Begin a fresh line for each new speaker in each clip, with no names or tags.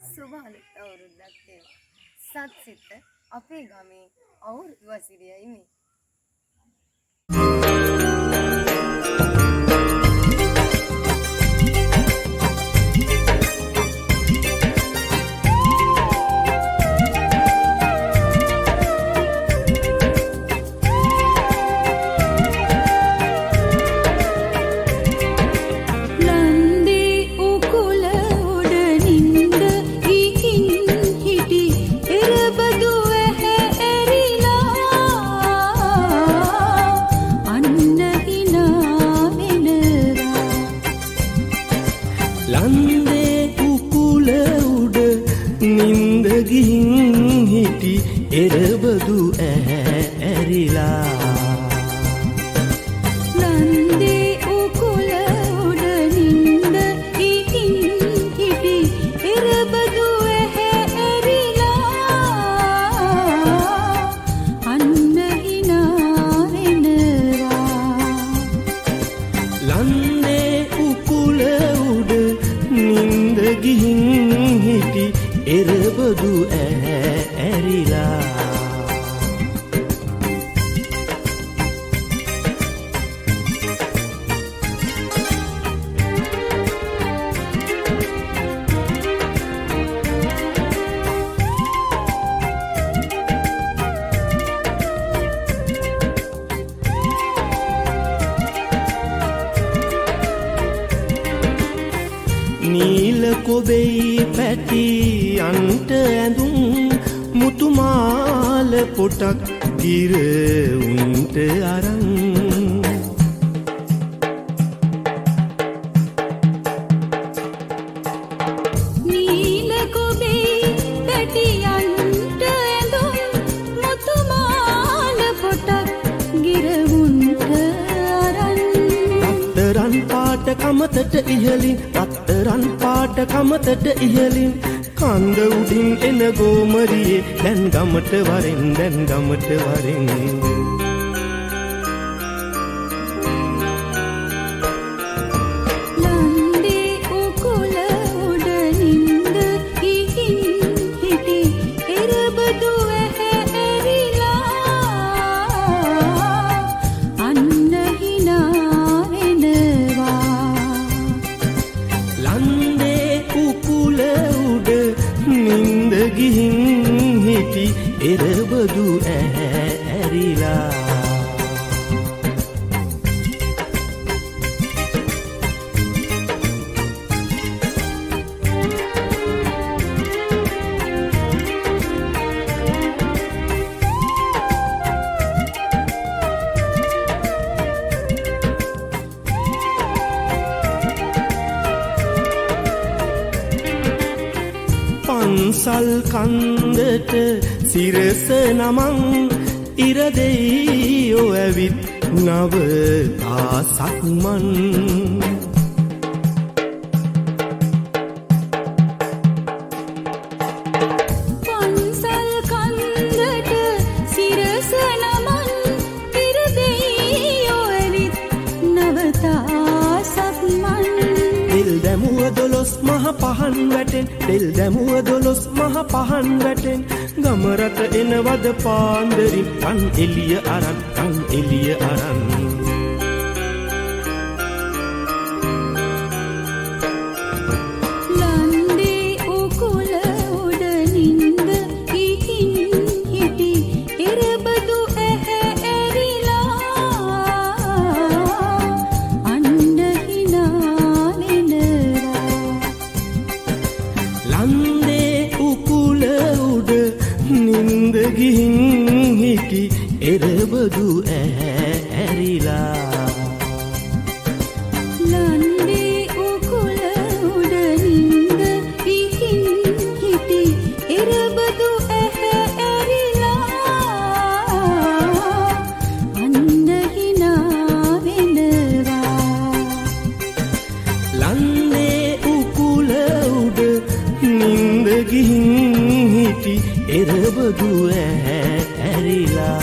සුභාලුත් අවුරුද්දක් වේවා. සත් සිත අපේ ගමේ අවුරුදු වසිරියයි මේ.
නීල කොබෙයි පැටි අන්ට ඇඳුම් මුතුමාල පොටක් ගිර උන්ට අරන්
නීල කොබෙයි පැටි අන්ට ඇඳුම් මුතුමාල පොටක් ගිර උන්ට අරන්
රත්තරන් පාට කමතට ඉහලින් රන් පාට කමතට ඉහලින් කන්ද උඩින් එන ගෝමරියේ දැන් ගමට වරෙන් දැන් ගමට වරෙන්
ලන්දේ උකුල උඩ නින්ද ඉහින් හිටි එරබදු ඇහැ ඇරිලා අන්න හිනා එනවා
ලන්දේ කුකුල උඩ නින්ද ගිහින් හිටි එරබදු ඇහැ ඇරිලා පන්සල් කන්දට සිරස නමං ඉරදෙයියෝ ඇවිත් නව තාසක්මන්
පන්සල් කන්දට සිරස නමන් ඉරදෙයියෝ ඇවිත් නවතා සක්මන්
දෙල් දැමුව දොළොස් මහ පහන් වැටෙන් දෙල් දැමුව දොළොස් මහ පහන් වැටෙන් ගමරට එනවද පාන්දරින් රන් එලිය අරන් රන් එලිය අරන්
ලන්දේ උකුල උඩ නින්ද ඉහින් හිටි එරබදු ඇහැ ඇරිලා අන්න හිනා එනවා
ලන්දේ උකුල උඩ නින්ද ගිහින් හිටි එරබදු ඇහැ ඇරිලා
ලන්දේ උකුල උඩ නින්ද ඉහින් හිටි එරබදු ඇහැ ඇරිලා අන්න හිනා වෙනවා
ලන්දේ උකුල උඩ නින්ද ගිහින් හිටි එරබදු ඇහැ ඇරිලා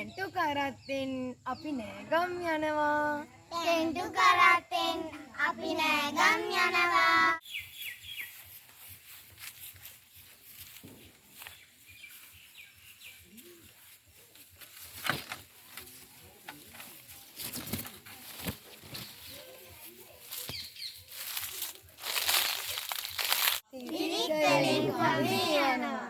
ටෙන්ටු කරත්තෙන් අපි නෑගම් යනවා.
ටෙන්ටු කරත්තෙන් අපි නෑගම් යනවා.
තිරිකලින් අපි යනවා.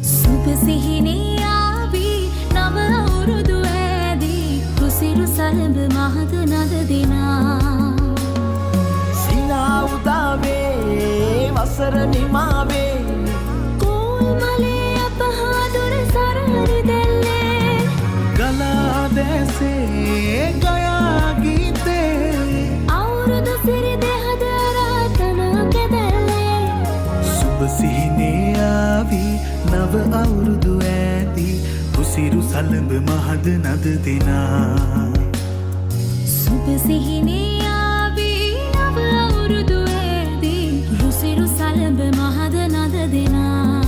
සුබ සිහිනේ ආවි නව අවුරුදු ඈදී කුසිරු සලඹ මහද නද දිනා
සිනා උදාවේ වසර නිමාවේ
කෝල් මලේ අපහාදුර සරහරි දෙල්ලේ
ගලා දැසේ ගයා ගීතේ
අවුරුදු සිරි දෙහද රාතන කෙදල්ලේ
සුබ සිහිනේ ආවි නව අවුරුදු ඈදී කුසිරු සලඹ මහද නද දිනා
සුබ සිහිනේ ආවි නව අවුරුදු ඈදී කුසිරු සලඹ මහද නද දිනා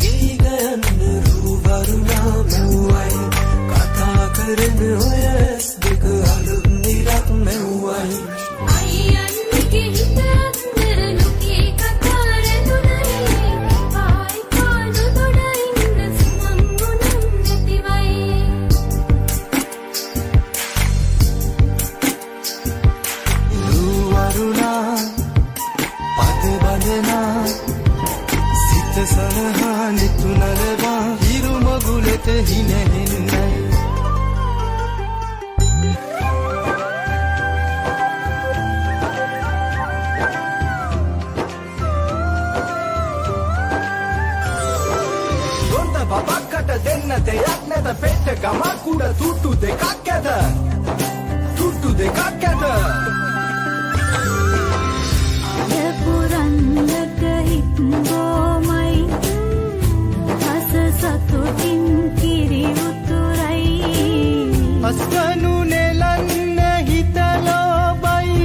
ගී ගයන්න රූවරුණා මෙව්වයි කතා කරන ඔය ඇස් දෙක අලුත් නිරක් මෙව්වයි
අයියන්ගේ හිතත් නිරනුකේ කතා රැඳුනයි ආයි පාඩු දොඩ ඉන්න සුමං ගුණම් නැතිවයි
රූවරුණා පද බඳනා සනහා නිතුනලවා හිරු මගුලට හිනැහෙන්නයි ගොන්ද බබක්කට දෙන්න දෙයක් නැත පෙට්ට ගමක් උඩ තුට්ටු දෙකක් ඇත තුට්ටු දෙකක් ඇත
පුරන්නක හිත් ගෝමයි හස සතුටින් කිරි උතුරයි
අස්වනු නෙලන්න හිතලෝබයි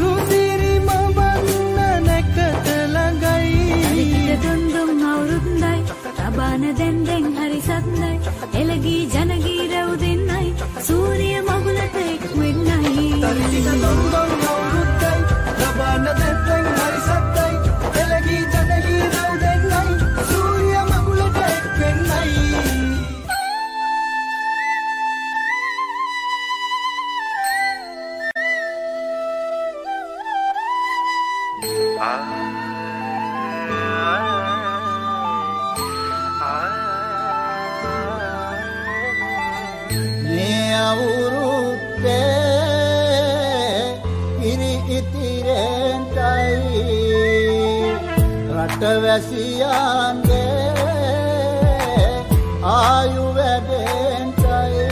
රුසිරිම වන්න නැකට ළඟයි
දුන්දුම් අවුරුද්දයි තබාන දැන්දෙන් හරි සත්නයි එළගී ජනගී රැව් දෙන්නයි සූරිය මගුලට එක් වෙන්නයි
තරිතික දුන්දුම් අවුරුද්දයි තබාන දැන්දෙන් හරි සත්නයි එළගී ජනගී රැව් දෙන්නයි සූරිය මගුලට එක් වෙන්නයි මේ අවුරුද්දේ ඉරි ඉතිරෙන්ටයි රටවැසියන්ගේ ආයු වැඩෙන්ටයි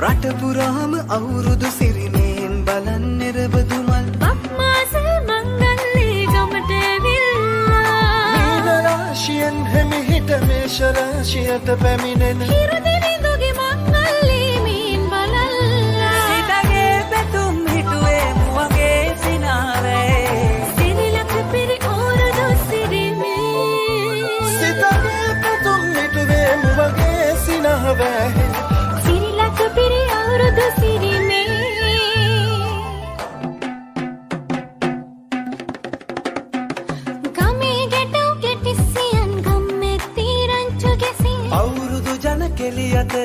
රට පුරාම අවුරුදු සිරිමෙන් බලන් නිරබදුමල්
බක්මාසේ මංගල්ලේ ගමට ඇවිල්ලා
මීන රාශියෙන් හිමිහිට මේෂ රාශියට පැමිණෙන
හිරදිරිඳුගේ මංගල්ලේ මීන් බලල්ලා
සිතගේ පැතුම් හිටුවේ මුවගේ සිනාවේ
සිරිලක පිරි අවුරුදු සිරිමේ
සිතගේ පැතුම් හිටුවේ මුවගේ සිනහවැ
සිරිලක පිරි අවුරුදු සිරිමේ ගමේ ගැටව් ගැටිසියන් ගම්මේ තීරංචු ගැසී
අවුරුදු ජන කෙලියට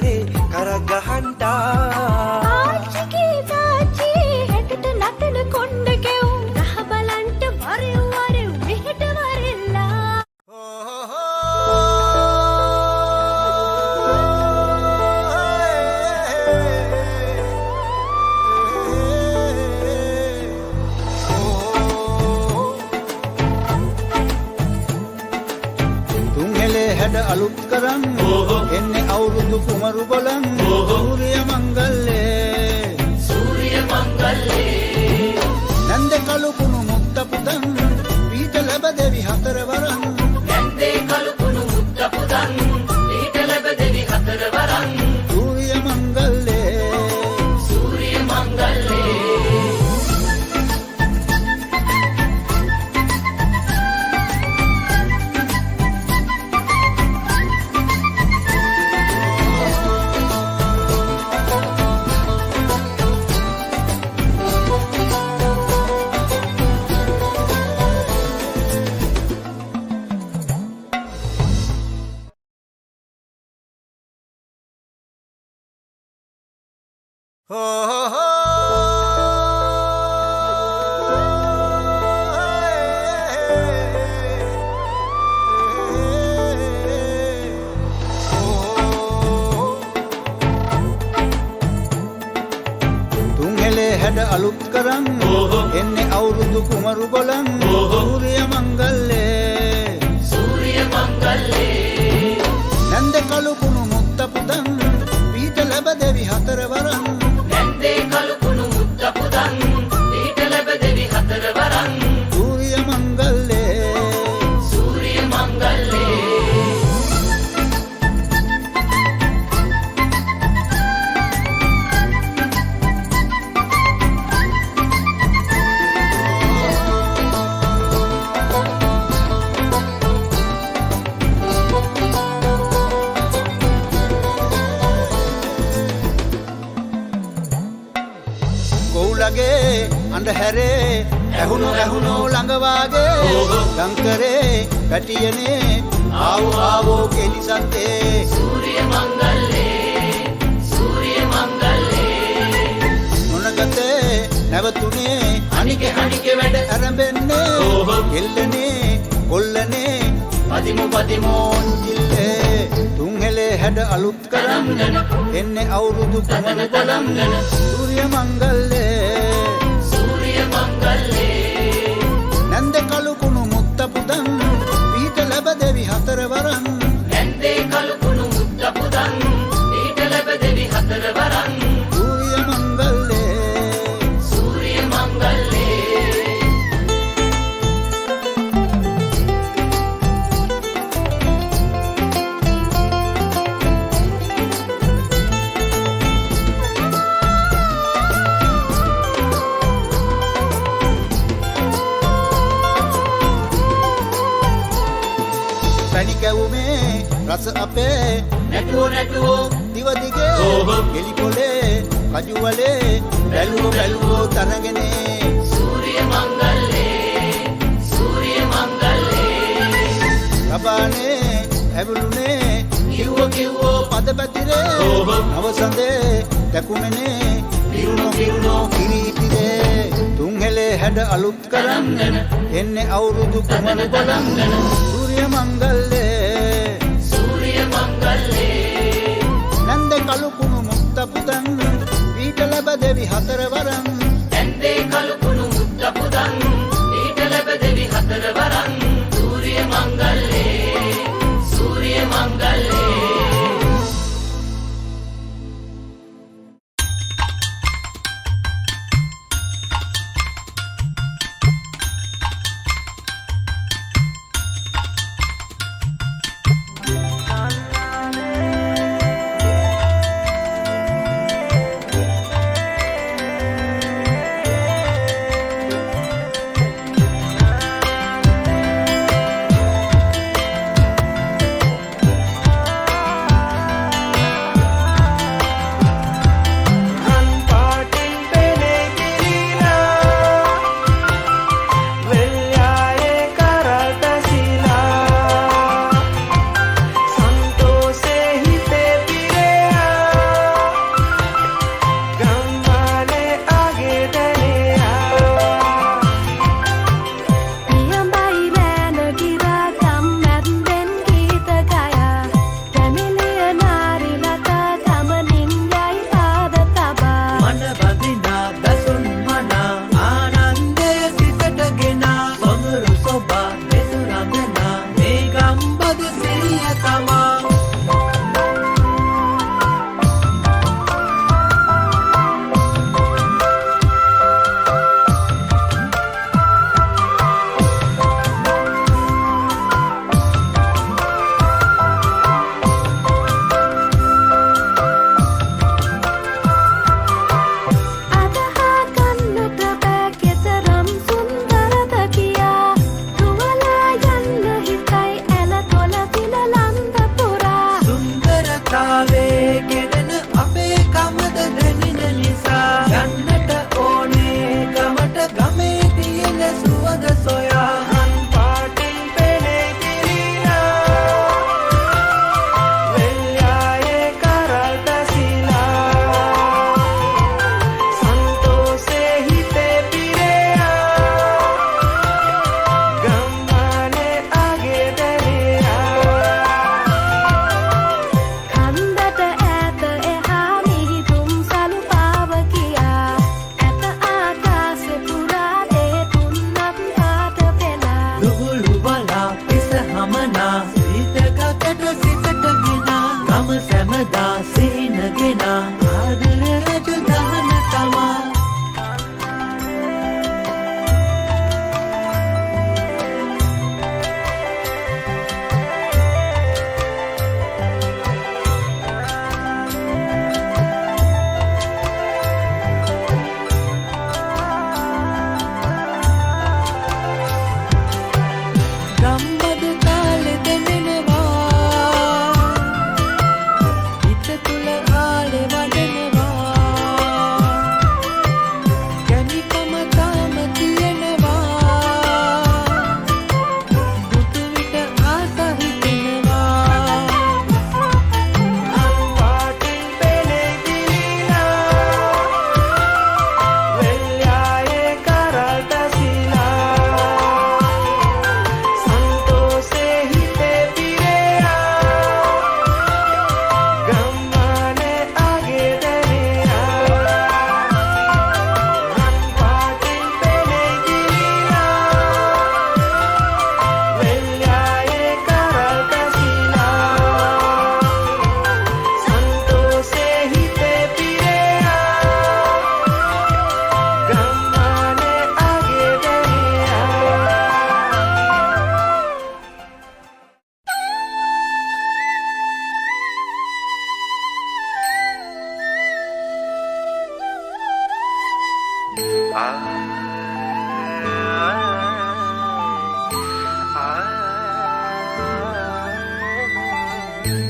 අලුත් කරන් එන්නේ අවුරුදු කුමරු බලන් සූර්ය මංගල්ලේ නන්ද කලු කුණු මුත්ත පුතන් පීඨ ලැබ දෙවි හතර වරන් සූර්ය මංගල්ලේ තුන්හෙලේ හැඩ අලුත් කරන් එන්නේ අවුරුදු කුමරු බලන් සූර්ය මංගල්ලේ නන්ද කලු කුණු මුත්ත පුතන් පීඨ ලැබ දෙවි හතර වරන් සූර්ය මංගල්ලේ කොවුලගේ අඳුරේ ඇහුණු ළඟ වාගේ ලංකරේ පැටියනේ ආවෝ කෙලිසත්තේ සූර්ය මංගල්ලේ මොනගතේ නැවතුනේ හනිගේ වැඩ ආරම්භෙන්නේ එල්ලනේ කොල්ලනේ පදිමෝ ජිල්ලේ තුන්හෙලේ හැඩ අලුත් කරන් එන්නේ අවුරුදු කුමරු බලන් සූර්ය මංගල්ලේ නන්ද කලු කුණු මුත්ත පුතන් පීඨ ලැබ දෙවි හතර වරන් සූර්ය මංගල්ලේ පැණි කැවුමේ රස අපේ නැටුවෝ දිව දිගේ එලි පොලේ කජු වලේ බැලුවෝ තරගනේ සූර්ය මංගල්ලේ රබානේ ඇවුලුනේ කිව්වෝ පද පැතිරේ නවසඳේ දකුමනේ පිරුණෝ කිරිතිරේ තුන්හෙලේ හැඩ අලුත් කරන් එන්නේ අවුරුදු කුමරු බලන් සූර්ය මංගල්ලේ නන්ද කලු කුණු මුත්ත පුතන් පීඨ ලැබ දෙවි හතර වරන් සූර්ය මංගල්ලේ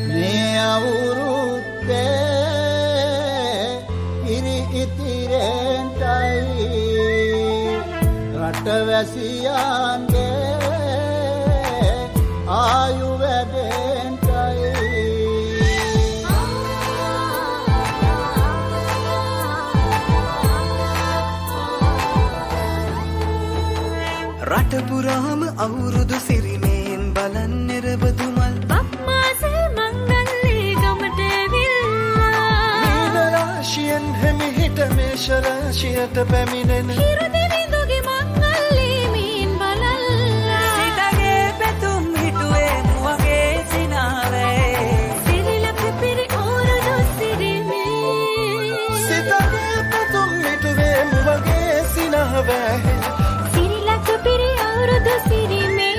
මේ අවුරුද්දේ ඉරි ඉතිරෙන්ටයි රටවැසියන්ගේ ආයු වැඩෙන්ටයි
රට පුරාම අවුරුදු සිරිමයෙන් බලන් නිරබදුමල්
බක්මාසේ මංගල්ලේ ගමට ඇවිල්ලා
මීන රාශියෙන් හිමිහිට මේෂ රාශියට පැමිණෙන
හිරුදිවිඳුගේ මංගල්ලේ මීන් බලල්ලා
සිතගේ පැතුම් හිටුවේ මුවගේ සිනාවේ
සිරිලක පිරි අවුරුදු සිරිමේ
සිතගේ පැතුම් මිටුවේ මුවගේ සිනහවැහි
සිරිලක පිරි අවුරුදු සිරිමේ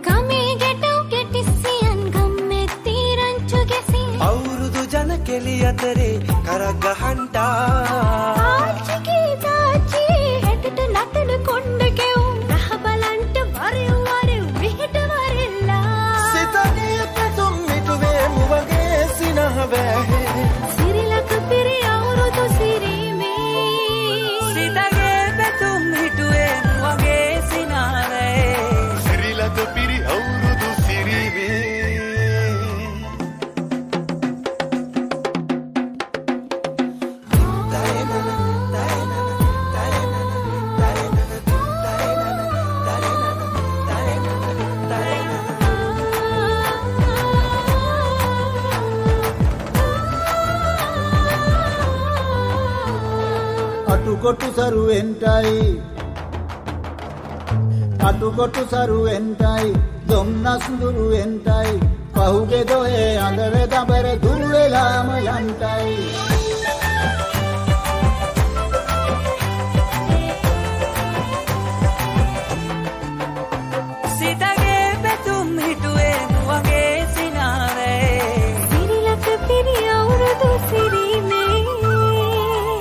ගමේ ගැටව් කෙටිසියන් ගම්මෙත්ති රංචු ගැසී
අවුරුදු ජන කෙලි අතරේ කරක් ගහන්ටා
ආච්චිගේ තාච්චී හෙටට නටන කොණ්ඩ කෙවුම් රහ බලන්ට වරෙව් වරෙව් විහිට වරෙල්ලා
සිතගේ පැතුම් මිටුවේ මුවගේ සිනහවැහි
සිරිලක පිරි අවුරුදු සිරිමේ
සිතගේ පැතුම් හිටුවේ මුවගේ සිනාවේ
සිරිලක පිරි අවුරුදු සිරිවේ
අටුකොටු සරුවෙන්ටයි දොම්නස් දුරුවෙන්ටයි පහුගේ දොයේ අඳර දබර දුර වෙලාම යන්ටයි
සිතගේ පැතුම් හිටුවේ මුවගේ සිනාවේ
සිරිලක පිරි අවුරුදු සිරිමේ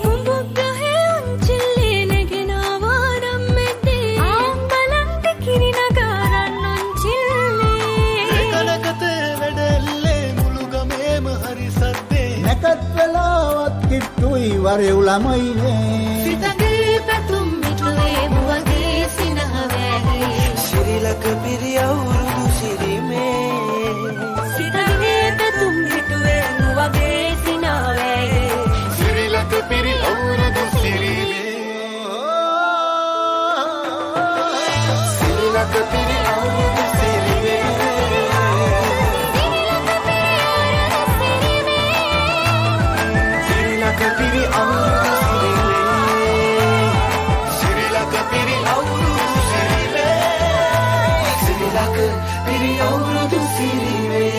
කුඹුක් ගහේ උන්චිල්ලේ නැගෙන ආවාරම් මෙතේ ආම් බලන්ට කිරි නගාරන් උන්චිල්ලේ
කනකතේ වැඩෙල්ලේ මුළු ගමේම හරි සද්දේ
නැකත් වෙලාවත් කිට්ටුයි වරෙව් ළමයිනේ
සිතගේ පැතුම් මිටුවේ මුවගේ සිනහවැහි
සිරිලක පිරි අවුරුදු සිරිමේ සිතගේ පැතුම් හිටුවේ මුවගේ සිනාවේ
සිරිලක පිරි අවුරුදු සිරිවේ සිරිලක පිරි අවුරුදු සිරිවේ සිරිලක පිරි අවුරුදු සිරිවේ සිරිලක පිරි අවුරුදු සිරිවේ සිරිලක පිරි අවුරුදු සිරිවේ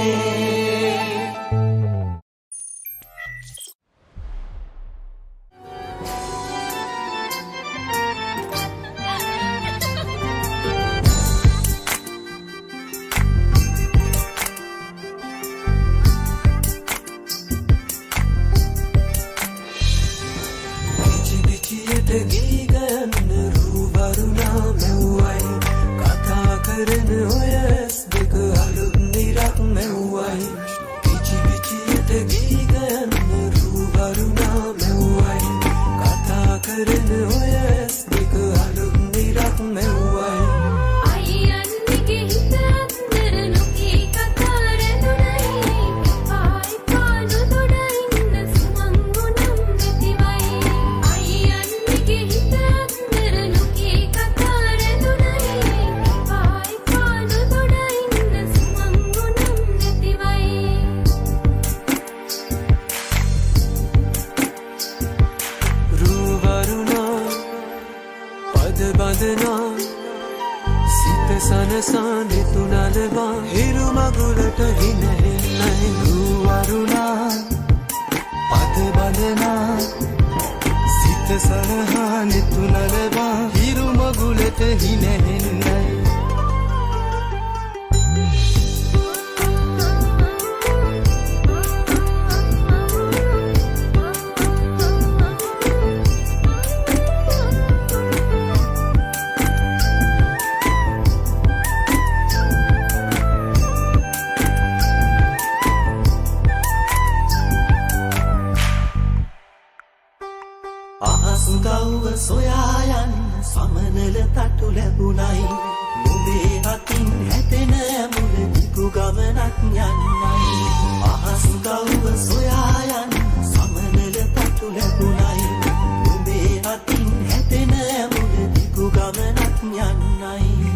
සනසානෙ තුනලවා හිරු මගුලට හිනහෙන්නයි රුවරුණා පද බඳනා සිත සනහානෙ තුනලවා හිරු මගුලට හිනහෙන්නයි
ගව්ව සොයා යන්න සමනල තටු ලැබුණයි නුඹේ අතින් හැපෙන මුල දිගු ගමනක් යන්නයි අහස් ගව්ව සොයා යන්න සමනල තටු ලැබුණයි නුඹේ අතින් හැපෙන මුල දිගු ගමනක් යන්නයි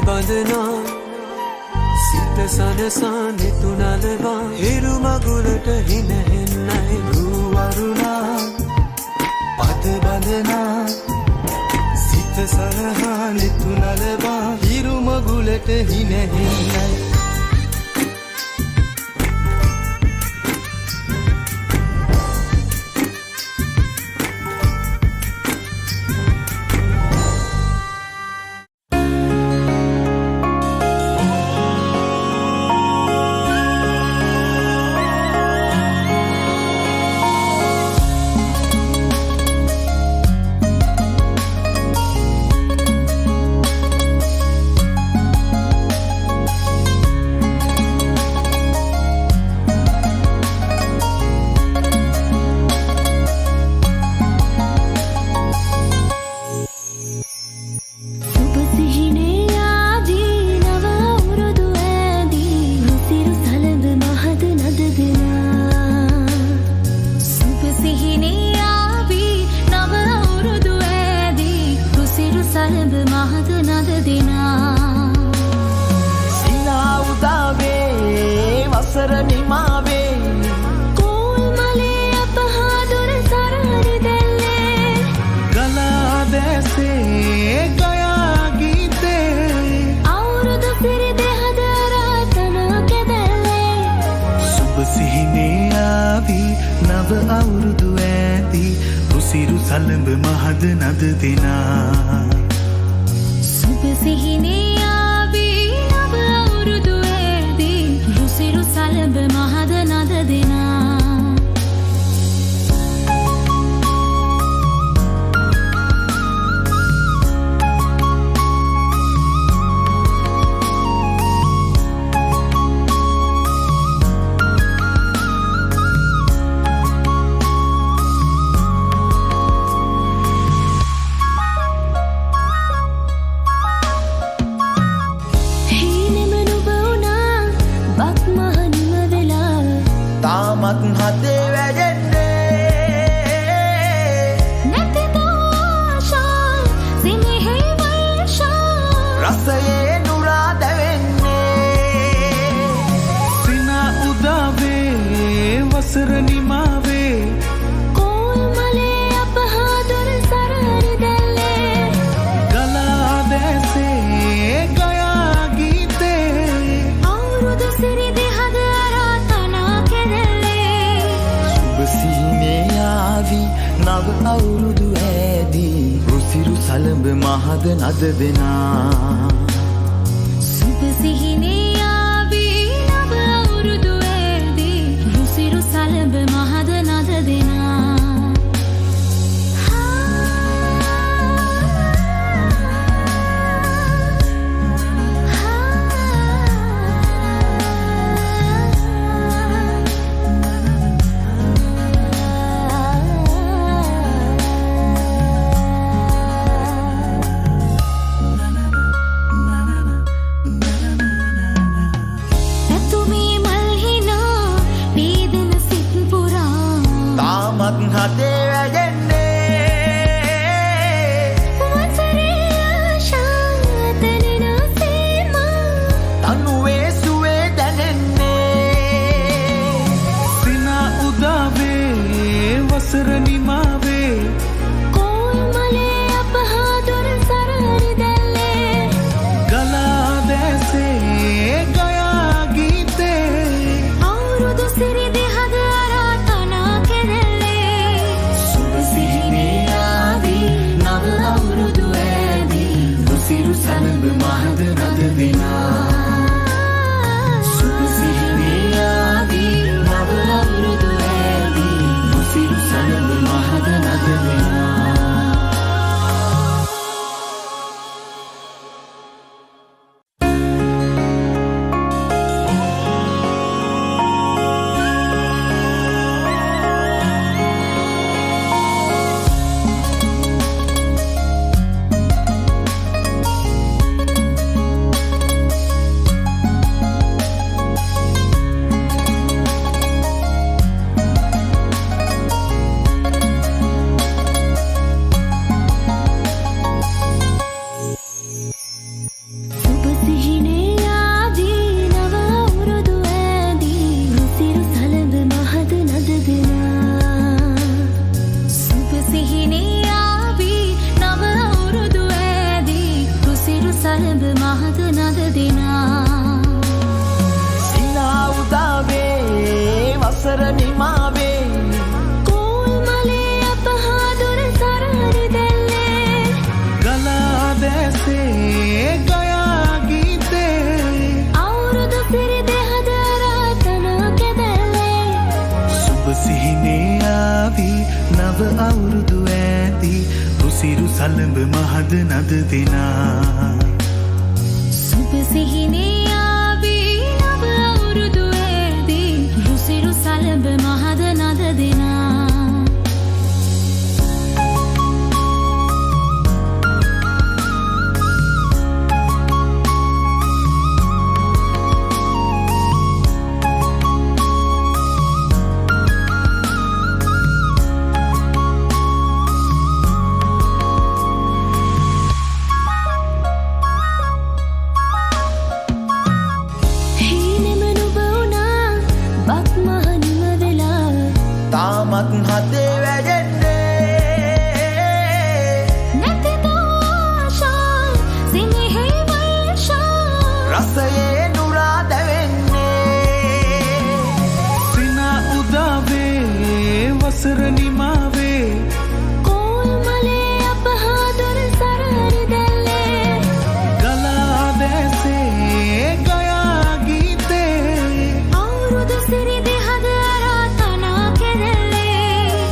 බඳනා සිත සනසානෙ තුනලවා හිරු මගුලට හිනහෙන්නයි රුවරුණා පද බඳනා සිත සනහානෙ තුනලවා හිරු මගුලට හිනහෙන්නයි
අවුරුදු ඇති රුසිරු සලඹ මහද නද දෙනා
සුබ සිහිනේ ආවි නව අවුරුදු ඇති රුසිරු සලඹ මහද නද දෙනා
තාමත් හදේ වැජෙන්නේ
නැතිද ආශා සිනහේ වර්ෂා
රසයේ නුරා දැවෙන්නේ සින උදාවේ වසර නිමාවේ
කෝල් මලේ අපහාදුර සරහරි දැල්ලේ
ගලා දැසේ ගයා ගීතේ
අවුරුදු සිරි දෙහද
නව අවුරුදු ඇදී රුසිරු සලඹ මහද නද දෙනා
සුබ සිහිනේ ආවි නව අවුරුදු ඇදී රුසිරු සලඹ මහද නද දෙනා
සලඹ මහද නද දෙනා
සුබ සිහිනේ ආවේ නව අවුරුදු ඇදී රුසිරු සලඹ මහද නද දෙනා
තාමත් හදේ වැඩෙන්නේ
නැති ආශා සිනහේ වර්ෂා
රසයේ නුරා දැවෙන්නේ
සින උදාවේ වසර නිමාවේ
කෝල්මලේ අපහාදුර සරහරි දැල්ලේ
ගලා දැසේ ගයා ගීතේ
අවුරුදු සිරිදි හද අරතනා කෙරෙල්ලේ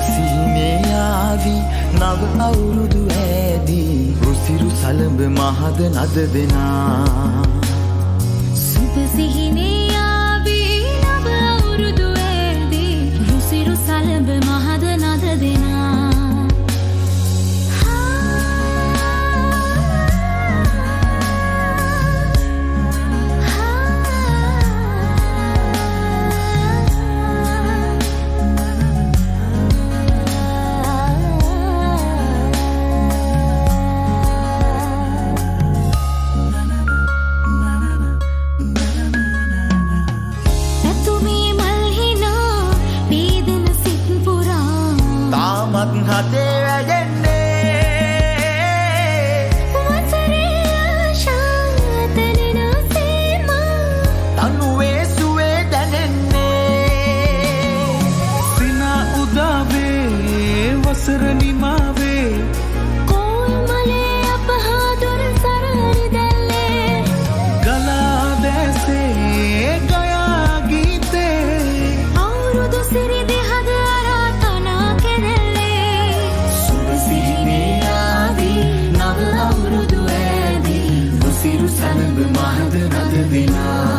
සිහිනේ ආවි නව අවුරුදු ඇදී රුසිරු සලඹ මහද නද දෙනා
සුබ සිහිනේ ආවේ නව අවුරුදු ඇදී රුසිරු සලඹ මහද නද දෙනා ඇතුමේ මල්හිනා පීදන සිත් පුරා
තාමත් හදේ වැඩෙන්නේ
වසරේ ආශා තනෙනා සීමා
තනුවේ සුවේ දැනෙන්නේ
සින උදාවේ වසර නිමාවේ
කෝල්මලේ අපහාදුර සරහරි දැල්ලේ
ගලා දැසේ ගයා ගීතේ
අවුරුදු සිරිදි හද අරතනා කෙරෙල්ලේ
සුබ සිහිනේ ආවි නව අවුරුදු ඇදී රුසිරු සලඹ මහද නද දෙනා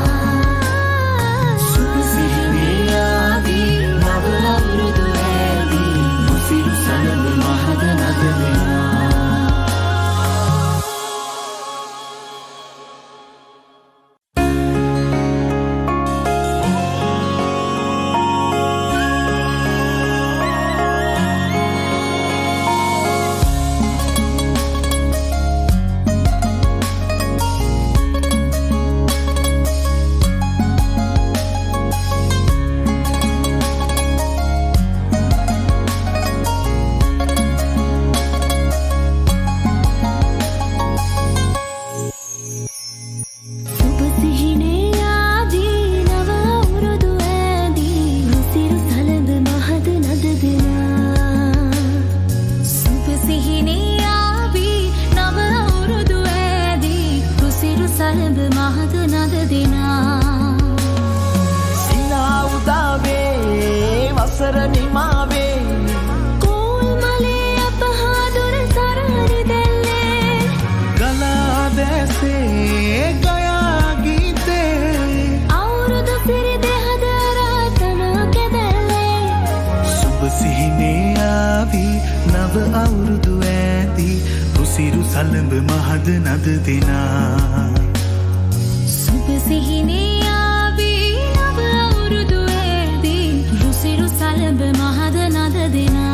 සුබ සිහිනේ ආවි නව අවුරුදු ඇදී රුසිරු සලඹ මහද නද දෙනා
සුබ සිහිනේ ආදී නව අවුරුදු ඇදී රුසිරු සලඹ මහද නද දෙනා සුබ සිහිනේ ආදී නව අවුරුදු ඇදී රුසිරු සලඹ මහද නද දෙනා
සිනා උදාවේ වසර නිමාවේ
කෝල්මලේ අපහාදුර සරහරි දැල්ලේ
ගලා දැසේ ගයා ගීතේ
අවුරුදු සිරිදි හද අරතනා කෙරෙල්ලේ
සුබ සිහිනේ ආවි නව අවුරුදු ඇදී රුසිරු සලඹ මහද නද දෙනා
සුබ සිහිනේ ආවේ නව අවුරුදු ඇදී රුසිරු සලඹ මහද නද දෙනා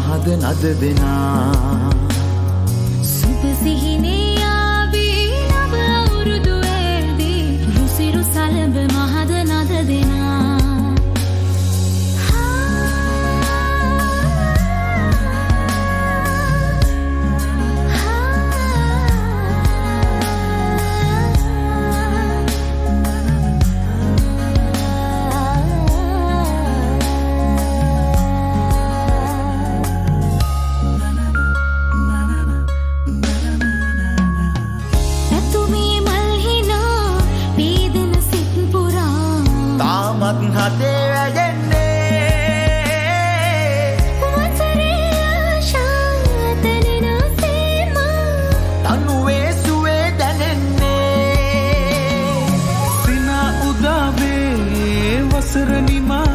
මහද නද දෙනා
සුබ සිහිනේ ආවේ නව අවුරුදු ඇදී රුසිරු සලඹ මහද නද දෙනා
හතේ වැජෙන්නේ
වසරේ ආශා තනිනා සේමා
තනුවේ සුවේ දැනෙන්නේ
සිනා උදාවේ වසර නිමා